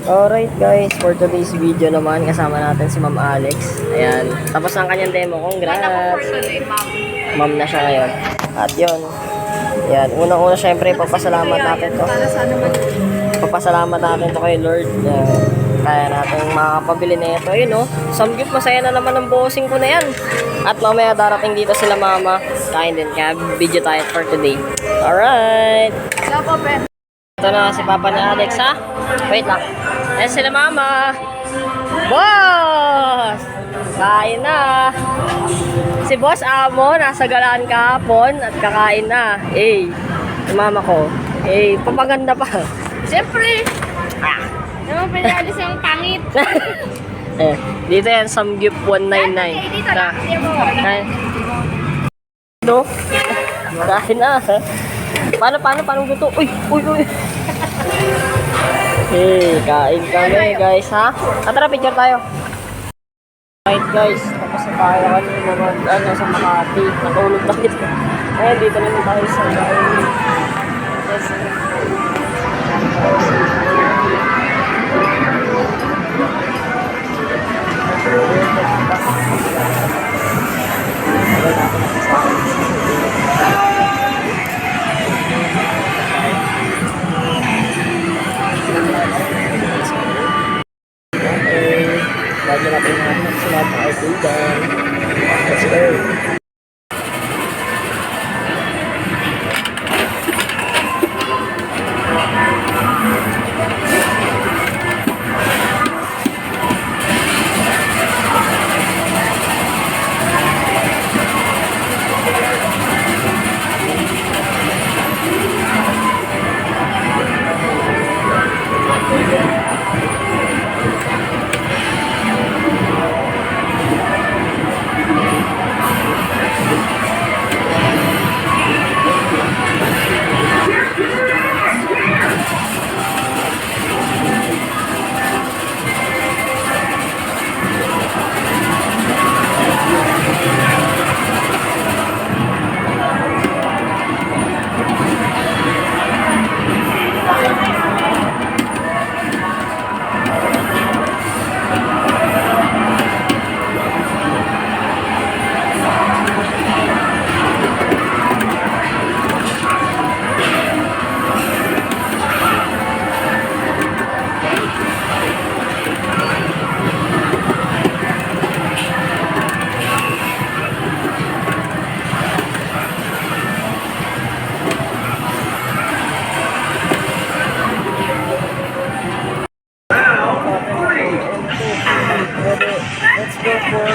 Alright guys, for today's video naman, kasama natin si Ma'am Alex. Ayan, tapos ang kanyang demo. Congrats! Ma'am na siya ngayon. At yun, ayan, unang-una syempre, papasalamat natin to. Papasalamat natin to kay Lord. Kaya natin makakapabili na ito. Yun, no? Samgyup, masaya na naman ang bossing ko na yan. At mamaya darating dito sila mama. Kain din, kaya video tayo for today. Alright! Ito na si Papa ni Alex, ha? Wait lang. Ayan sila mama. Boss! Kain na. Si Boss Amo, nasa galaan kahapon at kakain na. Eh, si mama ko. Eh, papaganda pa. Siyempre. Naman pinalis yung pangit. Eh, dito yan, Samgyup 199. Dito na. Kain. No? Kain na. Paano gusto? Uy. Hey, kain kami guys, ha? Tara, picture tayo. Right guys, tapos na tayo kanina sa Makati. Natulog tayo. Ngayon, dito naman tayo sa yes. Lagi natin natin sila ng kaibigan. Let's go! Let's go for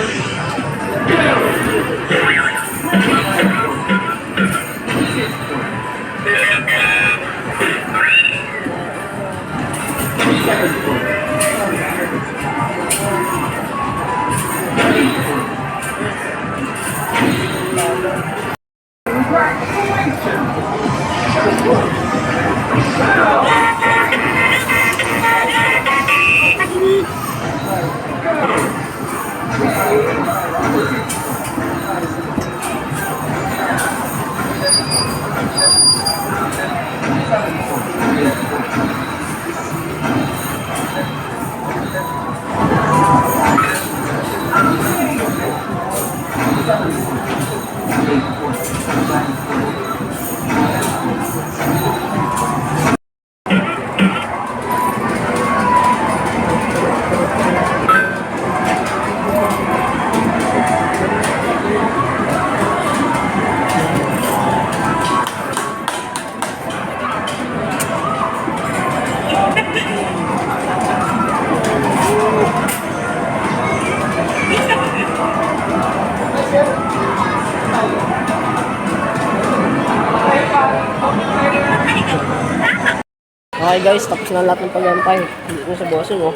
okay guys, tapos na lahat ng pag-antay. Dito sa bossing, oh.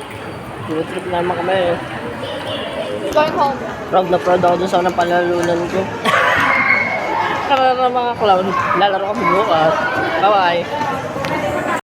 Road trip na naman kami, eh. Going home. Proud na proud ako dun sa palalunan ko. Tara mga clown, lalaro kami bukas. Bye-bye.